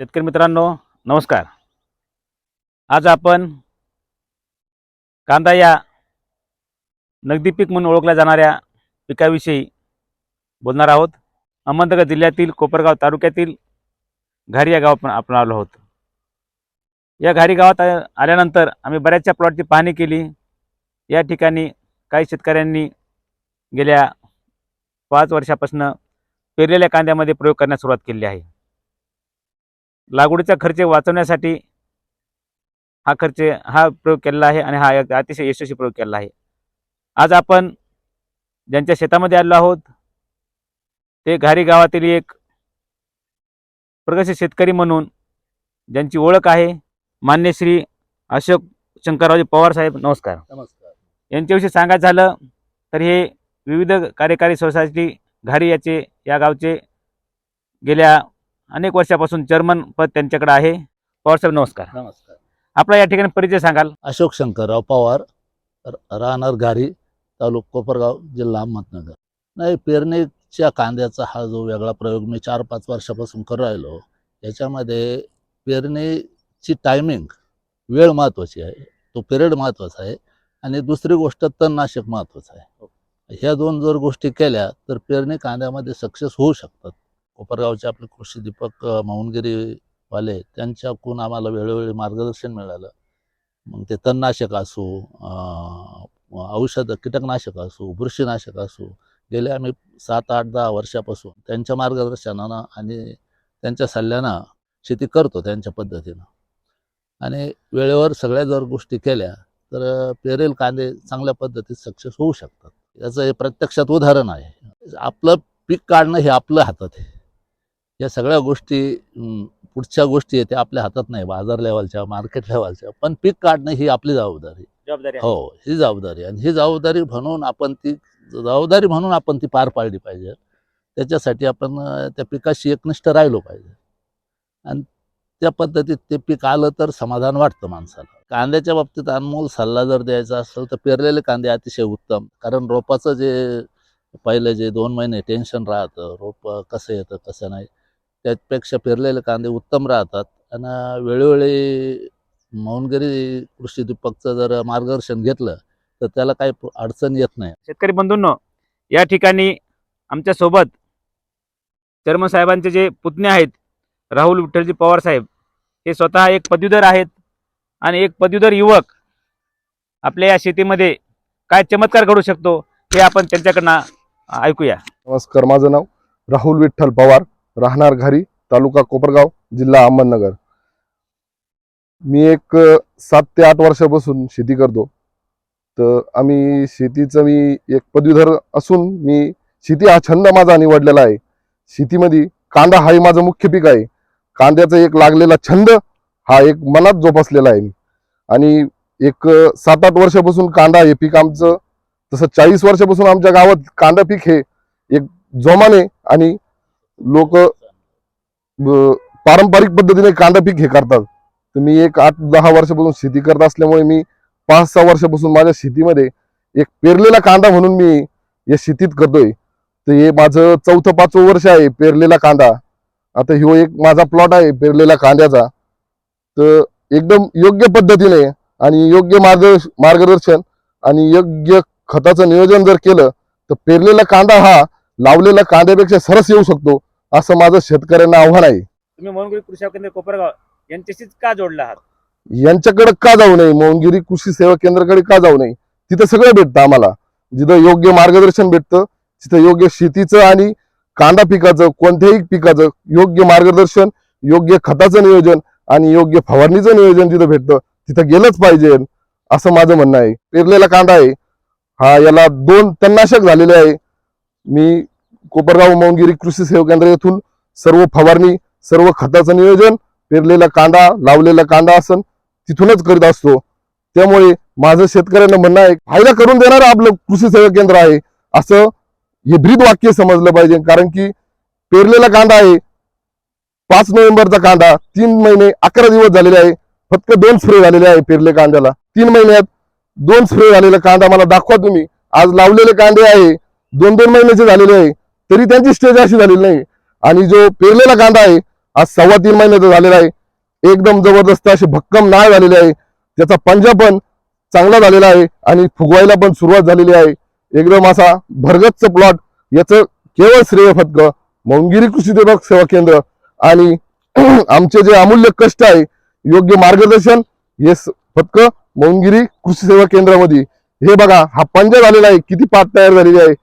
शेतकरी मित्रांनो नमस्कार। आज आपण कांदा या नगदी पीक म्हणून ओळखल्या जाणाऱ्या पिकाविषयी बोलणार आहोत। अहमदनगर जिल्ह्यातील कोपरगाव तालुक्यातील घारी या गावात आपण आलो आहोत। या घारी गावात आल्यानंतर आम्ही बऱ्याचशा प्लॉटची पाहणी केली। या ठिकाणी काही शेतकऱ्यांनी गेल्या 5 वर्षापासून पेरलेल्या कांद्यामध्ये प्रयोग करण्यास सुरुवात केली आहे। लागवडीचा खर्च वाचवण्यासाठी हा प्रयोग केलेला आहे आणि हा एक अतिशय यशस्वी प्रयोग केलेला आहे। आज आपण ज्यांच्या शेतामध्ये आलो आहोत ते घारी गावातील एक प्रगतशील शेतकरी म्हणून ज्यांची ओळख आहे मान्य श्री अशोक शंकररावजी पवार साहेब। नमस्कार। नमस्कार। यांच्याविषयी सांगायचं झालं तर हे विविध कार्यकारी सोसायटी घारी या गावचे गेल्या अनेक वर्षापासून चेअरमन पद त्यांच्याकडे आहे। पवार साहेब नमस्कार। नमस्कार। आपला या ठिकाणी परिचय सांगाल? अशोक शंकरराव पवार, राहणार घारी, तालुका कोपरगाव, जिल्हा अहमदनगर। नाही, पेरणीच्या कांद्याचा हा जो वेगळा प्रयोग मी 4-5 वर्षापासून करू राहिलो, याच्यामध्ये पेरणीची टायमिंग, वेळ महत्त्वाची आहे, तो पिरियड महत्त्वाचा आहे आणि दुसरी गोष्ट तणनाशक महत्त्वाचं आहे। ह्या दोन जर गोष्टी केल्या तर पेरणी कांद्यामध्ये सक्सेस होऊ शकतात। कोपरगावचे आपले कृषी दीपक मौनगिरी वाले त्यांच्याकडून आम्हाला वेळोवेळी मार्गदर्शन मिळालं। मग ते तणनाशक असो, औषध कीटकनाशक असो, बुरशीनाशक असो, गेले आम्ही 7-8-10 वर्षापासून त्यांच्या मार्गदर्शनानं आणि त्यांच्या सल्ल्यानं शेती करतो त्यांच्या पद्धतीनं। आणि वेळेवर सगळ्या जर गोष्टी केल्या तर पेरेल कांदे चांगल्या पद्धतीत सक्सेस होऊ शकतात। याचं हे प्रत्यक्षात उदाहरण आहे। आपलं पीक काढणं हे आपल्या हातात आहे। या सगळ्या गोष्टी पुढच्या गोष्टी आहेत त्या आपल्या हातात नाही, बाजार लेवलच्या, मार्केट लेवलच्या, पण पीक काढणं ही आपली जबाबदारी आहे। हो, ही जबाबदारी, आणि ही जबाबदारी म्हणून आपण ती पार पाडली पाहिजे। त्याच्यासाठी आपण त्या पिकाशी एकनिष्ठ राहिलो पाहिजे आणि त्या पद्धतीत ते पीक आलं तर समाधान वाटतं माणसाला। कांद्याच्या बाबतीत अनमोल सल्ला जर द्यायचा असेल तर पेरलेले कांदे अतिशय उत्तम, कारण रोपाचं जे पहिले जे 2 महिने टेन्शन राहतं, रोप कसं येतं कसं नाही, त्यापेक्षा पेरलेले कांदे उत्तम राहतात। आणि वेळोवेळी मौनगिरी कृषी दीपकचं जर मार्गदर्शन घेतलं तर त्याला काही अडचण येत नाही। शेतकरी बंधूंनो, या ठिकाणी आमच्या सोबत चेअरमन साहेबांचे जे पुतणे आहेत राहुल विठ्ठलजी पवार साहेब, हे स्वतः एक पदवीधर आहेत आणि एक पदवीधर युवक आपल्या या शेतीमध्ये काय चमत्कार घडू शकतो हे आपण त्यांच्याकडनं ऐकूया। नमस्कार, माझं नाव राहुल विठ्ठल पवार, राहणार घारी, तालुका कोपरगाव, जिल्हा अहमदनगर। मी एक 7 ते 8 वर्षापासून शेती करतो। तर मी एक पदवीधर असून मी शेती हा छंद माझा निवडलेला आहे। शेतीमध्ये कांदा हा माझं मुख्य पीक आहे। कांद्याचा एक लागलेला छंद हा एक मनात जोपासलेला आहे आणि एक 7-8 वर्षापासून कांदा हे पीक आमचं, तसं 40 वर्षापासून आमच्या गावात कांदा पीक हे एक जोमाने आणि लोक पारंपरिक पद्धतीने कांदा पीक हे करतात। तर मी एक 8-10 वर्षापासून शेती करत असल्यामुळे मी 5-6 वर्षापासून माझ्या शेतीमध्ये एक पेरलेला कांदा म्हणून मी या शेतीत करतोय। तर हे माझं 4-5वं वर्ष आहे पेरलेला कांदा। आता ह्यो एक माझा प्लॉट आहे पेरलेला कांद्याचा। तर एकदम योग्य पद्धतीने आणि योग्य मार्गदर्शन आणि योग्य खताचं नियोजन जर केलं तर पेरलेला कांदा हा लावलेल्या कांद्यापेक्षा सरस येऊ शकतो, असं माझं शेतकऱ्यांना आव्हान आहे। तुम्ही मौनगिरी कृषी केंद्र कोपरगाव यांच्याशीच का जोडला आहात? यांच्याकडे का जाऊ नये, मौनगिरी कृषी सेवा केंद्राकडे का जाऊ नये? तिथं सगळं भेटतं आम्हाला। जिथं योग्य मार्गदर्शन भेटतं, तिथं योग्य शेतीचं आणि कांदा पिकाचं, कोणत्याही पिकाचं योग्य मार्गदर्शन, योग्य खताचं नियोजन आणि योग्य फवारणीचं नियोजन जिथं भेटतं तिथं गेलंच पाहिजे, असं माझं म्हणणं आहे। पेरलेला कांदा आहे हा, याला 2 तणनाशक झालेले आहे। मी कोपरगाव मौनगिरी कृषी सेवा केंद्र येथून सर्व फवारणी, सर्व खताचं नियोजन, पेरलेला कांदा, लावलेला कांदा असन तिथूनच करीत असतो। त्यामुळे माझं शेतकऱ्यांना म्हणणं आहे, फायदा करून देणारं आपलं कृषी सेवा केंद्र आहे असं हे ब्रीद वाक्य समजलं पाहिजे। कारण की पेरलेला कांदा आहे, 5 नोव्हेंबरचा कांदा, 3 महिने 11 दिवस झालेले आहे, फक्त 2 स्प्रे झालेले आहे पेरले कांद्याला। 3 महिन्यात 2 स्प्रे झालेला कांदा मला दाखवा तुम्ही। आज लावलेले कांदे आहे 2-2 महिन्याचे झालेले आहे, तरी त्यांची स्टेज अशी झालेली नाही। आणि जो पेरलेला कांदा आहे आज 3.25 महिन्याचा झालेला आहे. एकदम जबरदस्त अशी भक्कम नाळ झालेली आहे. त्याचा पंजा पण चांगला झालेला आहे आणि फुगवायला पण सुरुवात झालेली आहे. एकदम असा भरगच्च प्लॉट. याचं केवळ श्रेय फक्त मौंगिरी कृषी सेवा केंद्र आणि आमचे जे अमूल्य कष्ट आहे, योग्य मार्गदर्शन, हे फक्त मौंगिरी कृषी सेवा केंद्रामध्ये. हे बघा, हा पंजा झालेला आहे, किती पात तयार झालेली आहे,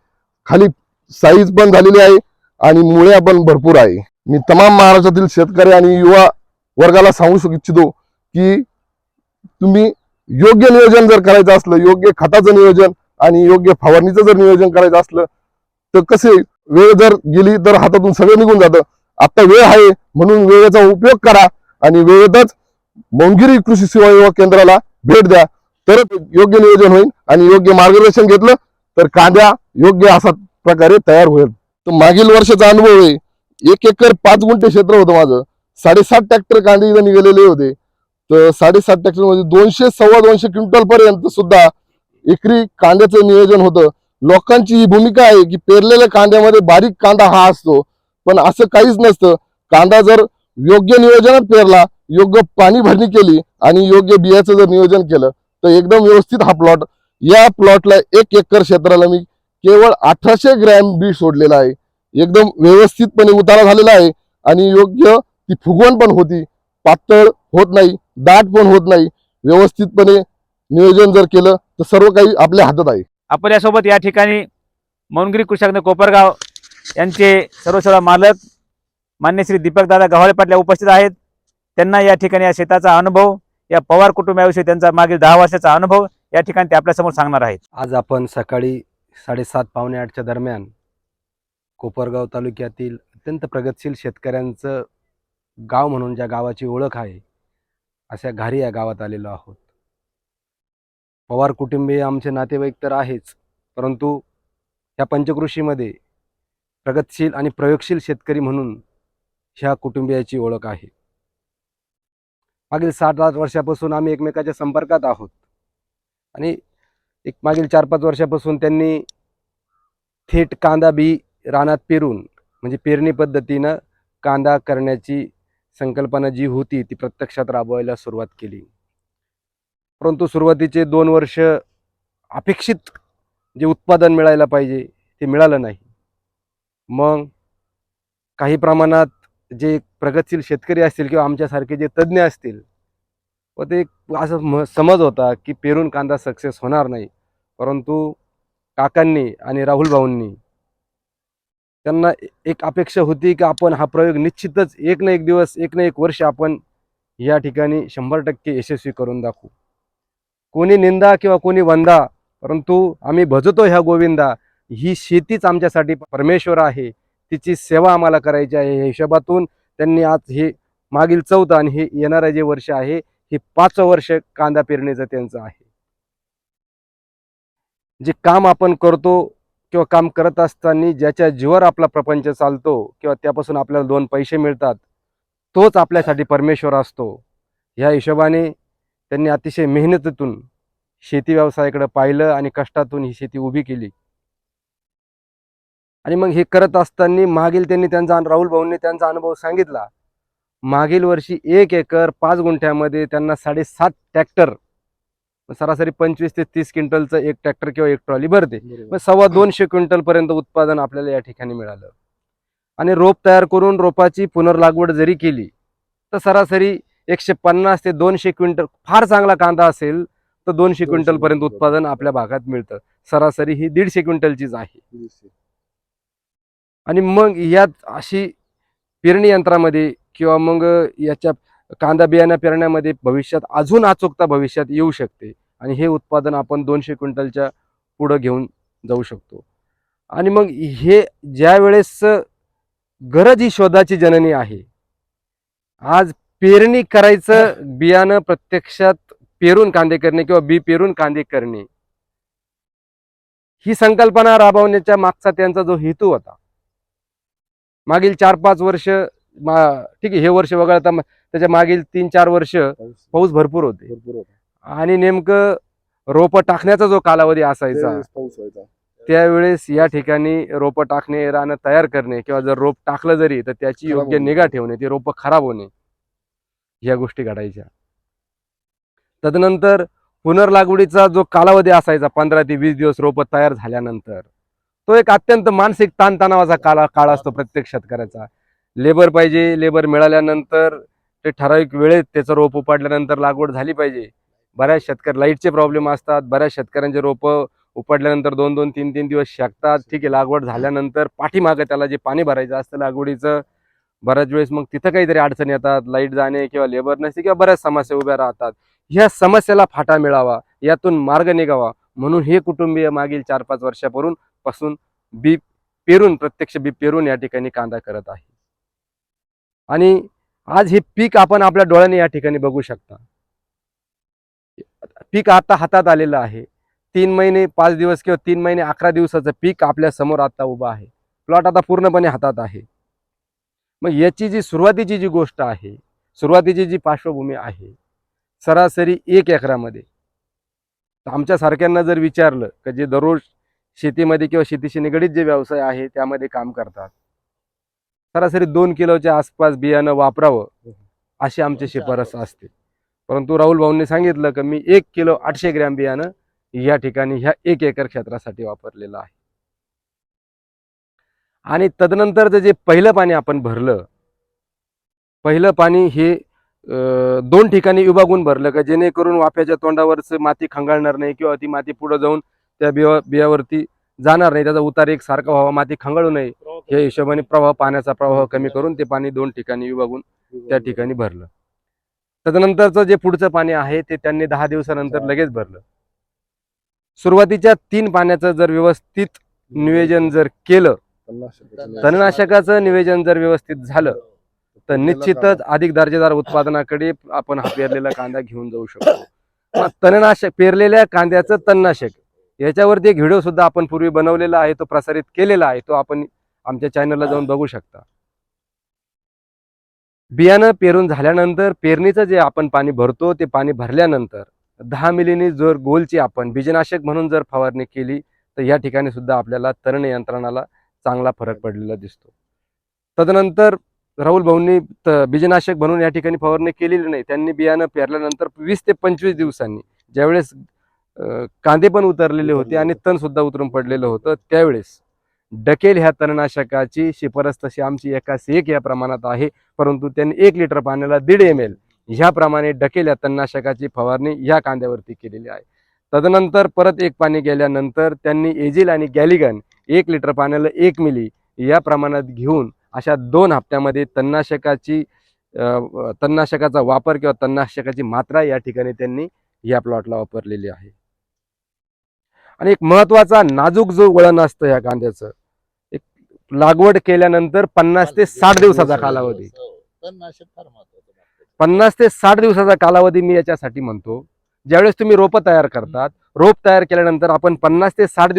खाली साईज पण झालेली आहे आणि मुळ्या पण भरपूर आहे. मी तमाम महाराष्ट्रातील शेतकरी आणि युवा वर्गाला सांगू इच्छितो की तुम्ही योग्य नियोजन जर करायचं असलं, योग्य खताचं नियोजन आणि योग्य फवारणीचं जर नियोजन करायचं असलं तर कसे, वेळ जर गेली तर हातातून सगळं निघून जातं. आता वेळ आहे म्हणून वेळेचा उपयोग करा आणि वेळेतच मौंगिरी कृषी सेवा केंद्राला भेट द्या, तरच योग्य नियोजन होईल आणि योग्य मार्गदर्शन घेतलं तर कांद्या योग्य असा प्रकारे तयार होईल. तर मागील वर्षाचा अनुभव आहे. 1 एकर 5 गुंठे क्षेत्र होतं माझं. 7.5 ट्रॅक्टर कांदे इथं निघालेले होते. तर 7.5 ट्रॅक्टर मध्ये 200 सव्वा 200 क्विंटल पर्यंत सुद्धा एकरी कांद्याचं नियोजन होतं. लोकांची ही भूमिका आहे की पेरलेल्या कांद्यामध्ये बारीक कांदा हा असतो, पण असं काहीच नसतं. कांदा जर योग्य नियोजनात पेरला, योग्य पाणी भरणी केली आणि योग्य बियाचं जर नियोजन केलं तर एकदम व्यवस्थित हा प्लॉट. या प्लॉटला 1 एकर क्षेत्राला मी केवळ 1800 ग्रॅम बी सोडलेला आहे. एकदम व्यवस्थितपणे उतारा झालेला आहे आणि योग्य ती फुगवण पण होती. पातळ होत नाही, दाट पण होत नाही. व्यवस्थितपणे नियोजन जर केलं तर सर्व काही आपल्या हातात आहे. आपण यासोबत या ठिकाणी मौंगिरी कृषी केंद्र कोपरगाव यांचे सर्व मालक मान्य श्री दीपकदादा गव्हाळे पाटील उपस्थित आहेत. त्यांना या ठिकाणी या शेताचा अनुभव, या पवार कुटुंबाविषयी त्यांचा मागील 10 वर्षाचा अनुभव या ठिकाणी ते आपल्यासमोर सांगणार आहेत. आज आपण सकाळी 7:30 पावणे 8च्या दरम्यान कोपरगाव तालुक्यातील अत्यंत प्रगतशील शेतकऱ्यांचं गाव म्हणून ज्या गावाची ओळख आहे अशा घारी या गावात आलेलो आहोत. पवार कुटुंबीय आमचे नातेवाईक तर आहेच, परंतु ह्या पंचकृषीमध्ये प्रगतशील आणि प्रयोगशील शेतकरी म्हणून ह्या कुटुंबियाची ओळख आहे. मागील 7-8 वर्षापासून आम्ही एकमेकाच्या संपर्कात आहोत आणि मागील 4-5 वर्षापासून त्यांनी थेट कांदा बी रानात पेरून, म्हणजे पेरणी पद्धतीनं कांदा करण्याची संकल्पना जी होती ती प्रत्यक्षात राबवायला सुरुवात केली. परंतु सुरुवातीचे 2 वर्ष अपेक्षित जे उत्पादन मिळायला पाहिजे ते मिळालं नाही. मग काही प्रमाणात जे प्रगतशील शेतकरी असतील किंवा आमच्यासारखे जे तज्ज्ञ असतील व ते असं समज होता की पेरून कांदा सक्सेस होणार नाही. परंतु काकांनी आणि राहुल भाऊंनी त्यांना एक अपेक्षा होती की आपण हा प्रयोग निश्चितच एक ना एक दिवस, एक ना एक वर्ष आपण या ठिकाणी 100% यशस्वी करून दाखवू. कोणी निंदा किंवा कोणी वंदा, परंतु आम्ही भजतो ह्या गोविंदा. ही शेतीच आमच्यासाठी परमेश्वर आहे, तिची सेवा आम्हाला करायची आहे. या हिशोबातून त्यांनी आज हे मागील 4th आणि हे येणारं जे वर्ष आहे हे 5वं वर्ष कांदा पेरणीचं त्यांचं आहे. जे काम आपण करतो किंवा काम करत असताना ज्याच्या जीवावर आपला प्रपंच चालतो किंवा त्यापासून आपल्याला 2 पैसे मिळतात, तोच आपल्यासाठी परमेश्वर असतो. ह्या हिशोबाने त्यांनी अतिशय मेहनतीतून शेती व्यवसायाकडे पाहिलं आणि कष्टातून ही शेती उभी केली. आणि मग हे करत असताना मागील त्यांनी राहुल भाऊंनी त्यांचा अनुभव सांगितला. मागील वर्षी 1 एकर 5 गुंठ्यामध्ये त्यांना 7.5 ट्रॅक्टर, सरासरी 25 ते 30 क्विंटलचं एक ट्रॅक्टर किंवा एक ट्रॉली भरते, मग 250 क्विंटल पर्यंत उत्पादन आपल्याला या ठिकाणी मिळालं. आणि रोप तयार करून रोपाची पुनर्लागवड जरी केली तर सरासरी 150 ते 200 क्विंटल, फार चांगला कांदा असेल तर 200 क्विंटल पर्यंत उत्पादन आपल्या भागात मिळतं. सरासरी ही 150 क्विंटलचीच आहे. आणि मग यात अशी पेरणी यंत्रामध्ये किंवा मग याच्या कांदा बियाणं पेरण्यामध्ये भविष्यात अजून अचूकता भविष्यात येऊ शकते आणि हे उत्पादन आपण 200 क्विंटलच्या पुढं घेऊन जाऊ शकतो. आणि मग हे ज्या वेळेस गरज ही शोधाची जननी आहे. आज पेरणी करायचं, बियाणं प्रत्यक्षात पेरून कांदे करणे किंवा बी पेरून कांदे करणे, ही संकल्पना राबवण्याच्या मागचा त्यांचा जो हेतू होता. मागील 4-5 वर्ष ठीक आहे, हे वर्ष वगळता त्याच्या मागील 3-4 वर्ष पाऊस भरपूर होते आणि नेमकं रोप टाकण्याचा जो कालावधी असायचा त्यावेळेस या ठिकाणी रोपं टाकणे, रानं तयार करणे किंवा जर रोप टाकलं जरी तर त्याची खराब योग्य होणे. निगा ठेवणे, ती रोपं खराब होणे, ह्या गोष्टी घडायच्या. तदनंतर पुनर्लागवडीचा जो कालावधी असायचा 15 ते 20 दिवस रोपं तयार झाल्यानंतर, तो एक अत्यंत मानसिक ताणतणावाचा काळ असतो प्रत्येक शेतकऱ्याचा. लेबर पाहिजे, लेबर मिळाल्यानंतर ते ठराविक वेळेत त्याचं रोप उपाडल्यानंतर लागवड झाली पाहिजे. बऱ्याच शेतकरी लाईटचे प्रॉब्लेम असतात, बऱ्याच शेतकऱ्यांचे रोपं उपाडल्यानंतर 2-2, 3-3 दिवस शेकतात. ठीक आहे, लागवड झाल्यानंतर पाठीमागं त्याला जे पाणी भरायचं असतं लागवडीचं, बऱ्याच वेळेस मग तिथं काहीतरी अडचणी येतात, लाईट जाणे किंवा लेबर नसते किंवा बऱ्याच समस्या उभ्या राहतात. ह्या समस्येला फाटा मिळावा, यातून मार्ग निघावा म्हणून हे कुटुंबीय मागील 4-5 वर्षापासून बी पेरून, प्रत्यक्ष बी पेरून या ठिकाणी कांदा करत आहे. आणि आज हे पीक आपण आपल्या डोळ्याने या ठिकाणी बघू शकता. पीक आता हातात आलेलं आहे. 3 महिने 5 दिवस किंवा 3 महिने 11 दिवसाचं पीक आपल्या समोर आता उभं आहे. प्लॉट आता पूर्णपणे हातात आहे. मग याची जी सुरुवातीची जी गोष्ट आहे, सुरुवातीची जी पार्श्वभूमी आहे, सरासरी 1 एकरामध्ये आमच्या सारख्यांना जर विचारलं की जे दररोज शेतीमध्ये किंवा शेतीशी निगडीत जे व्यवसाय आहे त्यामध्ये काम करतात, सरासरी 2 किलोच्या आसपास बियाणं वापरावं अशी आमची शिफारस असते. परंतु राहुल भाऊंनी सांगितलं की मी 1 किलो 800 ग्रॅम बियाणं या ठिकाणी ह्या 1 एकर क्षेत्रासाठी वापरलेलं आहे. आणि तदनंतरचं जे पहिलं पाणी आपण भरलं, पहिलं पाणी हे 2 ठिकाणी विभागून भरलं का जेणेकरून वाफ्याच्या तोंडावरच माती खंगाळणार नाही किंवा ती माती पुढे जाऊन त्या बियावरती जाणार नाही, त्याचा उतार एक सारखा व्हावा, माती खंगाळू नये या हिशोबाने पाण्याचा प्रवाह कमी करून ते पाणी 2 ठिकाणी विभागून त्या ठिकाणी भरलं. तदनंतरचं जे पुढचं पाणी आहे ते त्यांनी 10 दिवसानंतर लगेच भरलं. सुरुवातीच्या 3 पाण्याचं जर व्यवस्थित नियोजन जर केलं, तणनाशकाचं नियोजन जर व्यवस्थित झालं तर निश्चितच अधिक दर्जेदार उत्पादनाकडे आपण हा पेरलेला कांदा घेऊन जाऊ शकतो. मग तणनाशक, पेरलेल्या कांद्याचं तणनाशक, याच्यावरती एक व्हिडिओ सुद्धा आपण पूर्वी बनवलेला आहे, तो प्रसारित केलेला आहे, तो आपण आमच्या चॅनलला जाऊन बघू शकता. बियाणं पेरून झाल्यानंतर पेरणीचं जे आपण पाणी भरतो ते पाणी भरल्यानंतर 10 मिलीनी जर गोलची आपण बीजनाशक म्हणून जर फवारणी केली तर या ठिकाणी सुद्धा आपल्याला तण नियंत्रणाला चांगला फरक पडलेला दिसतो. तदनंतर राहुल भाऊंनी बीजनाशक म्हणून या ठिकाणी फवारणी केलेली नाही. त्यांनी बियाणं पेरल्यानंतर 20 ते 25 दिवसांनी, ज्यावेळेस कांदे पण उतरलेले होते आणि तण सुद्धा उतरून पडलेलं होतं, त्यावेळेस डकेल ह्या तणनाशकाची शिफारस तशी आमची 1:1 या प्रमाणात आहे. परंतु त्यांनी 1 लिटर पाण्याला 1.5 ml ह्याप्रमाणे डकेल या तणनाशकाची फवारणी ह्या कांद्यावरती केलेली आहे. तदनंतर परत 1 पाणी गेल्यानंतर त्यांनी एजिल आणि गॅलिगन 1 लिटर पाण्याला 1 मिली या प्रमाणात घेऊन अशा 2 हप्त्यामध्ये तणनाशकाचा वापर किंवा तणनाशकाची मात्रा या ठिकाणी त्यांनी या प्लॉटला वापरलेली आहे. आणि एक महत्वाचा नाजूक जो वळण असतं या कांद्याचं, एक लागवड केल्यानंतर 50 ते 60 दिवसाचा कालावधी, 50 ते 60 दिवसाचा कालावधी मी याच्यासाठी म्हणतो. ज्यावेळेस तुम्ही रोपं तयार करतात, रोप तयार केल्यानंतर आपण 50 ते 60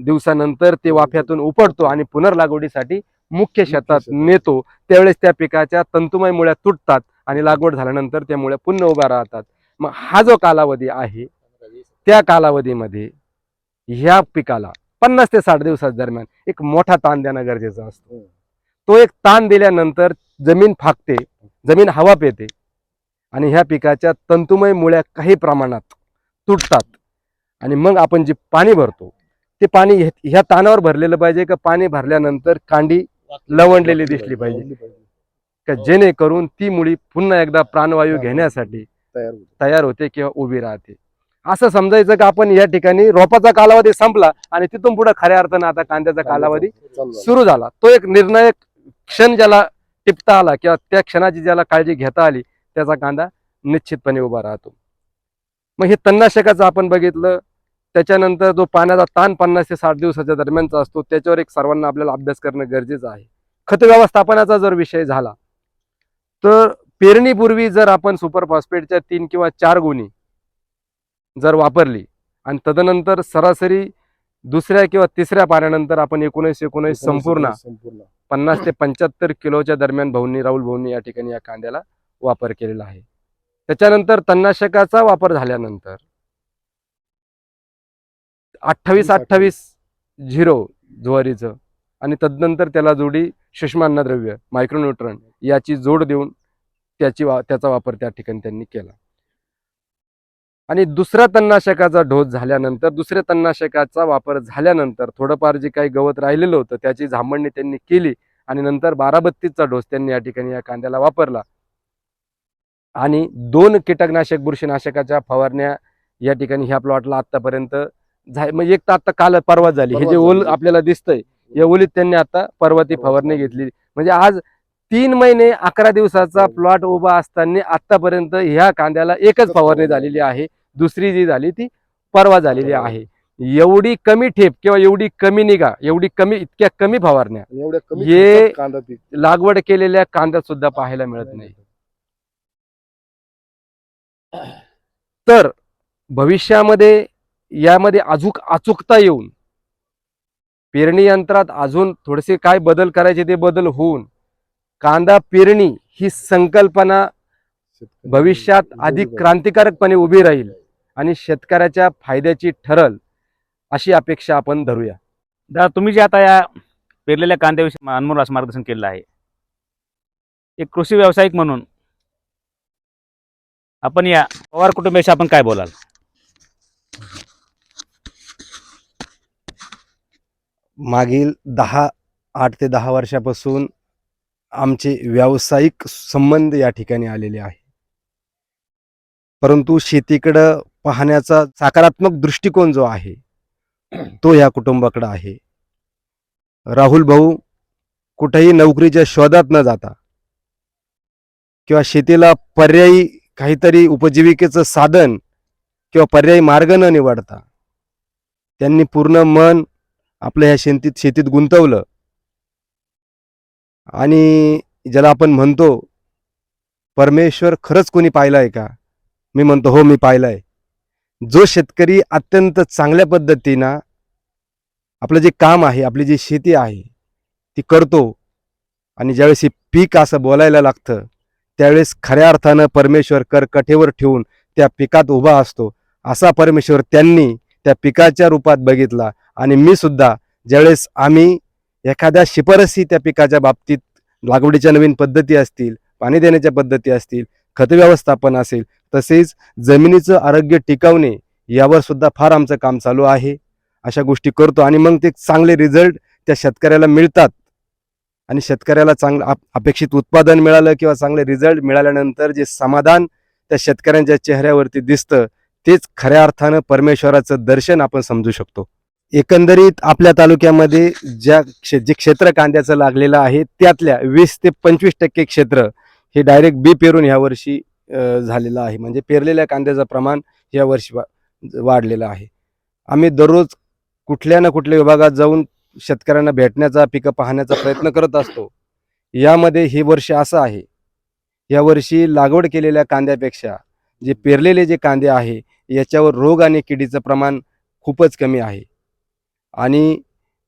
दिवसानंतर ते वाफ्यातून उपडतो आणि पुनर्लागवडीसाठी मुख्य शेतात नेतो, त्यावेळेस त्या पिकाच्या तंतुमय मुळ्या तुटतात आणि लागवड झाल्यानंतर त्या मुळ्या पुन्हा उभ्या राहतात. मग हा जो कालावधी आहे त्या कालावधीमध्ये ह्या पिकाला 50 ते 60 दिवसादरम्यान एक मोठा ताण देणं गरजेचं असतं. तो एक ताण दिल्यानंतर जमीन फाकते, जमीन हवा पेते आणि ह्या पिकाच्या तंतुमय मुळ्या काही प्रमाणात तुटतात. आणि मग आपण जे पाणी भरतो ते पाणी ह्या ताणावर भरलेलं पाहिजे का पाणी भरल्यानंतर कांडी लवंडलेली दिसली पाहिजे का, जेणेकरून ती मुळी पुन्हा एकदा प्राणवायू घेण्यासाठी तयार होते किंवा उभी राहते. असं समजायचं का आपण या ठिकाणी रोपाचा कालावधी संपला आणि तिथून पुढे खऱ्या अर्थानं आता कांद्याचा कालावधी सुरू झाला. तो एक निर्णायक क्षण ज्याला टिपता आला किंवा त्या क्षणाची ज्याला काळजी घेता आली त्याचा कांदा निश्चितपणे उभा राहतो. मग हे तणनाशकाचं आपण बघितलं. त्याच्यानंतर जो पाण्याचा ताण 50 ते 60 दिवसाच्या दरम्यानचा असतो त्याच्यावर एक सर्वांना आपल्याला अभ्यास करणं गरजेचं आहे. खत व्यवस्थापनाचा जर विषय झाला तर पेरणीपूर्वी जर आपण सुपर फॉस्फेटच्या 3 किंवा 4 गुणी जर वापरली आणि तदनंतर सरासरी दुसऱ्या किंवा तिसऱ्या पाण्यानंतर आपण 19 संपूर्ण 50 ते 75 किलोच्या दरम्यान राहुल भाऊंनी या ठिकाणी या कांद्याला वापर केलेला आहे. त्याच्यानंतर तणनाशकाचा वापर झाल्यानंतर 28-28 झिरो ज्वारीचं आणि तदनंतर त्याला जोडी सूक्ष्म अन्नद्रव्य मायक्रोन्यूट्रन याची जोड देऊन त्याचा वापर त्या ठिकाणी त्यांनी केला. आणि दुसऱ्या तणनाशकाचा डोस झाल्यानंतर दुसऱ्या तणनाशकाचा वापर झाल्यानंतर थोडंफार जे काही गवत राहिलेलं होतं त्याची झांबडणी त्यांनी केली आणि नंतर 12-32चा डोस त्यांनी या ठिकाणी या कांद्याला वापरला. आणि 2 कीटकनाशक बुरशीनाशकाच्या फवारण्या या ठिकाणी ह्या प्लॉटला आतापर्यंत म्हणजे एक तर आता काल परवा झाली. हे जे ओल आपल्याला दिसतंय या ओलीत त्यांनी आता परवा ती फवारणी घेतली. म्हणजे आज 3 महिने 11 दिवसाचा प्लॉट उभा असताना आतापर्यंत ह्या कांद्याला एकच फवारणी झालेली आहे. दुसरी जी झाली ती परवा झालेली आहे. एवढी कमी ठेप किंवा एवढी कमी निगा इतक्या कमी फवारण्या एवढ्या कमी हे खर्चात कांदा पीक लागवड केलेल्या कांद्यात सुद्धा पाहायला मिळत नाही. तर भविष्यामध्ये यामध्ये अचूकता येऊन पेरणी यंत्रात अजून थोडेसे काय बदल करायचे ते बदल होऊन कांदा पेरणी ही संकल्पना भविष्यात अधिक क्रांतिकारकपणे उभी राहील आणि शेतकऱ्याच्या फायद्याची ठरल अशी अपेक्षा आपण धरूया. दादा, तुम्ही जे आता या पेरलेल्या कांद्याविषयी अनमोल असं मार्गदर्शन केलेलं आहे, एक कृषी व्यावसायिक म्हणून आपण या पवार कुटुंबाशी आपण काय बोलाल? मागील 8 ते 10 वर्षापासून आमचे व्यावसायिक संबंध या ठिकाणी आलेले आहे. परंतु शेतीकडं पाहण्याचा सकारात्मक दृष्टिकोन जो आहे तो या कुटुंबाकडे आहे. राहुल भाऊ कुठेही नोकरीच्या शोधात न जाता किंवा शेतीला पर्यायी काहीतरी उपजीविकेचं साधन किंवा पर्यायी मार्ग न निवडता त्यांनी पूर्ण मन आपल्या ह्या शेतीत गुंतवलं. आणि ज्याला आपण म्हणतो परमेश्वर खरंच कोणी पाहिलाय का? मी म्हणतो हो, मी पाहिलाय. जो शेतकरी अत्यंत चांगल्या पद्धतीनं आपलं जे काम आहे, आपली जी शेती आहे ती करतो आणि ज्यावेळेस हे पीक असं बोलायला लागतं त्यावेळेस खऱ्या अर्थानं परमेश्वर कठेवर ठेवून त्या पिकात उभा असतो. असा परमेश्वर त्यांनी त्या पिकाच्या रूपात बघितला. आणि मी सुद्धा ज्यावेळेस आम्ही एखाद्या शिफारसी त्या पिकाच्या बाबतीत लागवडीच्या नवीन पद्धती असतील, पाणी देण्याच्या पद्धती असतील, खत व्यवस्थापन असेल, तसेच जमिनीचं आरोग्य टिकवणे यावर सुद्धा फार आमचं काम चालू आहे. अशा गोष्टी करतो आणि मग ते चांगले रिझल्ट त्या शेतकऱ्याला मिळतात. आणि शेतकऱ्याला चांगलं अपेक्षित उत्पादन मिळालं किंवा चांगले रिझल्ट मिळाल्यानंतर जे समाधान त्या शेतकऱ्यांच्या चेहऱ्यावरती दिसतं तेच खऱ्या अर्थानं परमेश्वराचं दर्शन आपण समजू शकतो. एकंदरीत आपल्या तालुक्यामध्ये जे क्षेत्र कांद्याचं लागलेलं आहे त्यातल्या 20 ते 25% क्षेत्र हे डायरेक्ट बी पेरून यावर्षी झालेलं आहे. म्हणजे पेरलेल्या कांद्याचं प्रमाण यावर्षी वाढलेलं आहे. आम्ही दररोज कुठल्या ना कुठल्या विभागात जाऊन शेतकऱ्यांना भेटण्याचा, पिकं पाहण्याचा प्रयत्न करत असतो. यामध्ये हे वर्ष असं आहे, यावर्षी लागवड केलेल्या कांद्यापेक्षा जे पेरलेले जे कांदे आहे याच्यावर रोग आणि किडीचं प्रमाण खूपच कमी आहे. आणि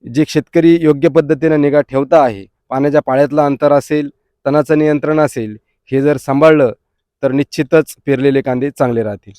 जे शेतकरी योग्य पद्धतीने निगा ठेवता आहे, पाण्याच्या पाळ्यातलं अंतर असेल, तणाचं नियंत्रण असेल, हे जर सांभाळलं तर निश्चितच पेरलेले कांदे चांगले राहतील.